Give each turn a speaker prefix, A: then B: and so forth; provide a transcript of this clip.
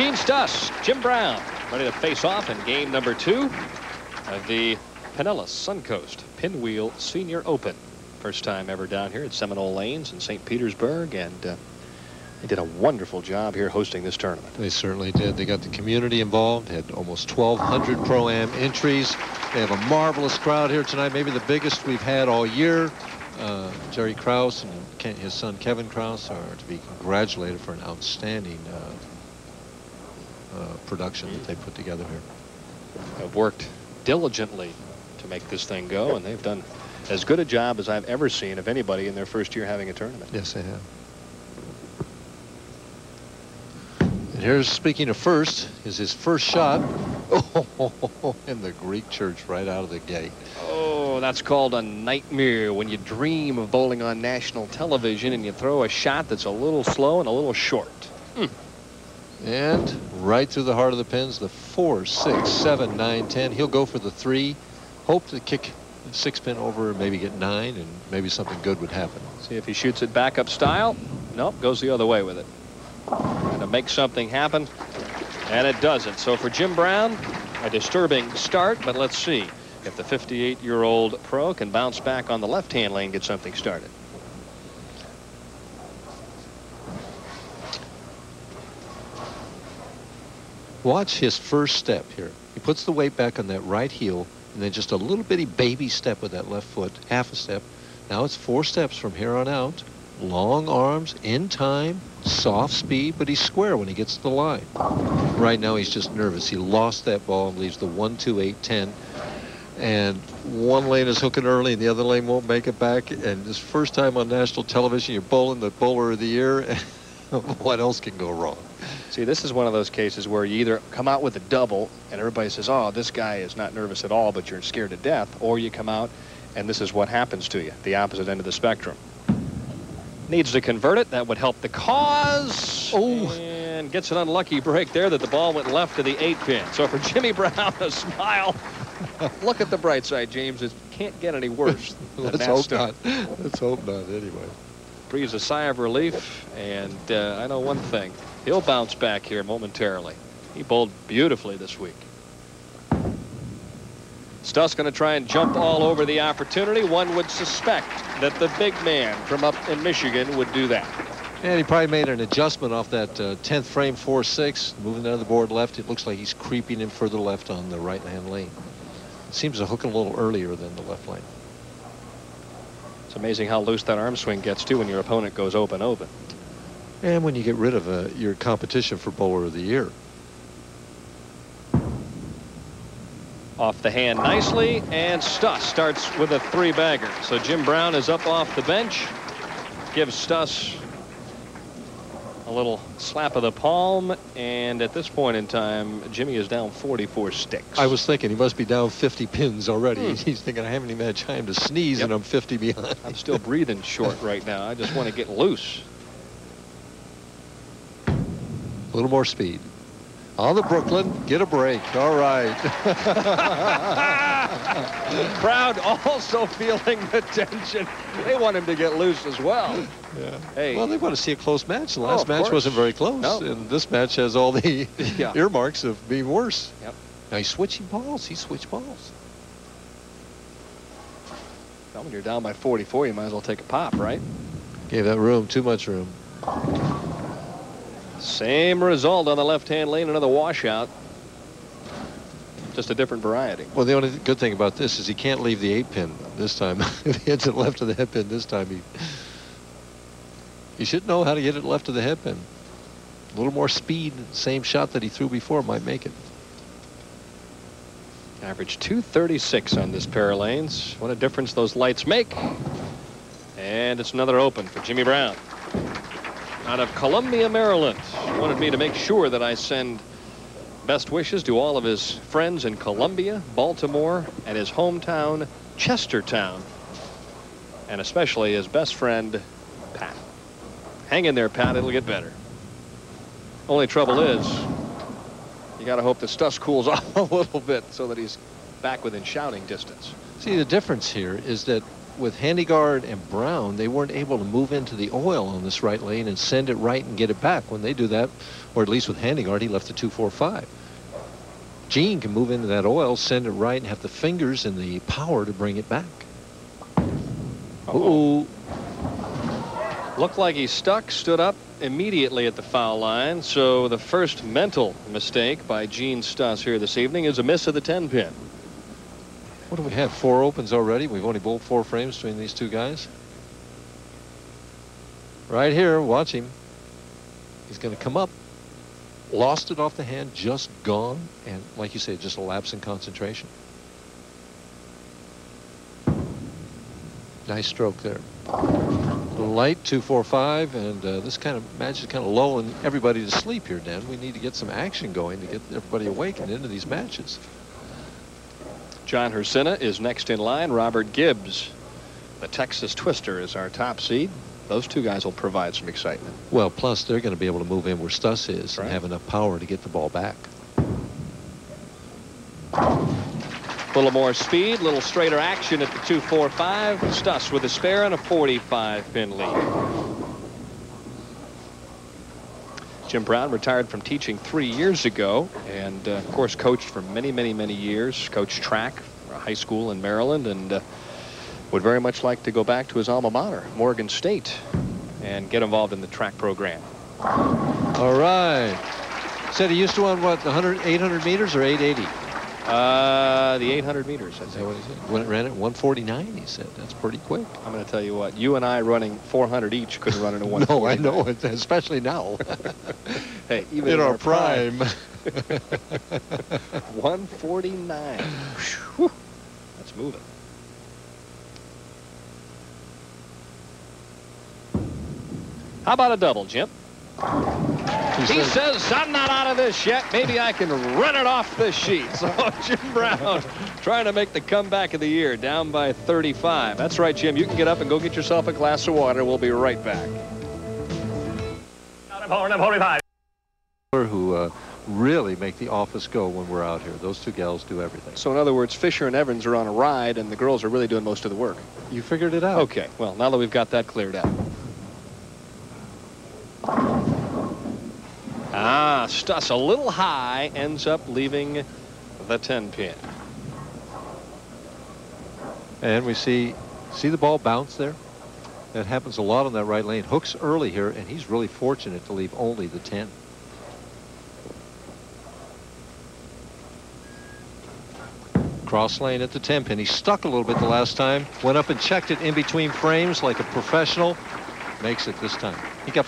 A: Gene-Stus, Jim Brown, ready to face off in game number 2 of the Pinellas Suncoast Pinwheel Senior Open. First time ever down here at Seminole Lanes in St. Petersburg, and they did a wonderful job here hosting this tournament.
B: They certainly did. They got the community involved, had almost 1,200 Pro-Am entries. They have a marvelous crowd here tonight, maybe the biggest we've had all year. Jerry Krause and his son Kevin Krause are to be congratulated for an outstanding production that they put together here.
A: Have worked diligently to make this thing go, and they've done as good a job as I've ever seen of anybody in their first year having a tournament.
B: Yes, they have. And here's, speaking of first, is his first shot. Oh, in the Greek church right out of the gate.
A: Oh, that's called a nightmare when you dream of bowling on national television and you throw a shot that's a little slow and a little short.
B: And right through the heart of the pins, the 4, 6, 7, 9, 10. He'll go for the 3. Hope to kick 6-pin over and maybe get 9, and maybe something good would happen.
A: See if he shoots it back up style. Nope, goes the other way with it. Trying to make something happen, and it doesn't. So for Jim Brown, a disturbing start, but let's see if the 58-year-old pro can bounce back on the left-hand lane, get something started.
B: Watch his first step here. He puts the weight back on that right heel, and then just a little bitty baby step with that left foot, half a step. Now it's 4 steps from here on out. Long arms, in time, soft speed, but he's square when he gets to the line. Right now he's just nervous. He lost that ball and leaves the 1, 2, 8, 10. And one lane is hooking early and the other lane won't make it back. And this first time on national television, you're bowling the bowler of the year. What else can go wrong?
A: See, this is one of those cases where you either come out with a double and everybody says, oh, this guy is not nervous at all, but you're scared to death, or you come out and this is what happens to you, the opposite end of the spectrum. Needs to convert it. That would help the cause.
B: Oh.
A: And gets an unlucky break there that the ball went left to the 8-pin. So for Jimmy Brown, a smile. Look at the bright side, James. It can't get any worse.
B: Let's hope not. Let's hope not anyway.
A: Breathes a sigh of relief, and I know one thing. He'll bounce back here momentarily. He bowled beautifully this week. Stus going to try and jump all over the opportunity. One would suspect that the big man from up in Michigan would do that.
B: And he probably made an adjustment off that 10th frame 4-6, moving down the board left. It looks like he's creeping in further left on the right-hand lane. It seems to hook a little earlier than the left lane.
A: It's amazing how loose that arm swing gets too when your opponent goes open.
B: And when you get rid of your competition for bowler of the year.
A: Off the hand nicely, and Stus starts with a 3-bagger. So Jim Brown is up off the bench, gives Stus a little slap of the palm, and at this point in time, Jimmy is down 44 sticks.
B: I was thinking he must be down 50 pins already. He's thinking, I haven't even had time to sneeze, and I'm 50 behind.
A: I'm still breathing short right now. I just want to get loose.
B: A little more speed. On the Brooklyn, get a break. All right.
A: Crowd also feeling the tension. They want him to get loose as well.
B: Yeah.
A: Hey.
B: Well, they want to see a close match. The last match wasn't very close.
A: No.
B: And this match has all the earmarks of being worse.
A: Yep.
B: Now he's switching balls. He switched balls.
A: Well, when you're down by 44, you might as well take a pop, right?
B: Gave that room, too much room.
A: Same result on the left-hand lane, another washout. Just a different variety.
B: Well, the only good thing about this is he can't leave the 8-pin this time. If he hits it left of the head pin this time, he should know how to get it left of the head pin. A little more speed, same shot that he threw before might make it.
A: Average 236 on this pair of lanes. What a difference those lights make. And it's another open for Jimmy Brown. Out of Columbia, Maryland. He wanted me to make sure that I send best wishes to all of his friends in Columbia, Baltimore, and his hometown, Chestertown, and especially his best friend, Pat. Hang in there, Pat. It'll get better. Only trouble is, you got to hope the Stus cools off a little bit so that he's back within shouting distance.
B: See, the difference here is that with Handigard and Brown, they weren't able to move into the oil on this right lane and send it right and get it back. When they do that, or at least with Handigard, he left the 2.45. Gene can move into that oil, send it right, and have the fingers and the power to bring it back. Uh-oh.
A: Looked like he stood up immediately at the foul line. So the first mental mistake by Gene-Stus here this evening is a miss of the 10-pin.
B: What do we have? 4 opens already. We've only bowled 4 frames between these two guys. Right here, watch him. He's going to come up. Lost it off the hand, just gone, and like you say, just a lapse in concentration. Nice stroke there. Light 2.45, and this kind of match is kind of lulling everybody to sleep here, Dan. We need to get some action going to get everybody awakened into these matches.
A: John Hriscina is next in line. Robert Gibbs, the Texas Twister, is our top seed. Those two guys will provide some excitement.
B: Well, plus they're going to be able to move in where Stus is and have enough power to get the ball back.
A: A little more speed, a little straighter action at the 2.45. Stus with a spare and a 45-pin lead. Jim Brown retired from teaching 3 years ago, and of course coached for many, many, many years. Coached track for a high school in Maryland, and would very much like to go back to his alma mater, Morgan State, and get involved in the track program.
B: All right. Said he used to run what, 800 meters or 880?
A: The 800 meters.
B: Is that what he said? When it ran at 149, he said. That's pretty quick.
A: I'm going to tell you what. You and I running 400 each couldn't run in a 149.
B: No, I know it, especially now.
A: Hey, even
B: in our prime.
A: 149. Whew. That's moving. How about a double, Jim? He says, I'm not out of this yet. Maybe I can run it off this sheet. So Jim Brown trying to make the comeback of the year, down by 35. That's right, Jim. You can get up and go get yourself a glass of water. We'll be right back.
B: Who really make the office go when we're out here. Those two gals do everything.
A: So in other words, Fisher and Evans are on a ride, and the girls are really doing most of the work.
B: You figured it out.
A: Okay. Well, now that we've got that cleared out. Stus a little high, ends up leaving the 10-pin.
B: And we see the ball bounce there? That happens a lot on that right lane. Hooks early here, and he's really fortunate to leave only the 10. Cross lane at the 10-pin. He stuck a little bit the last time. Went up and checked it in between frames like a professional. Makes it this time. He got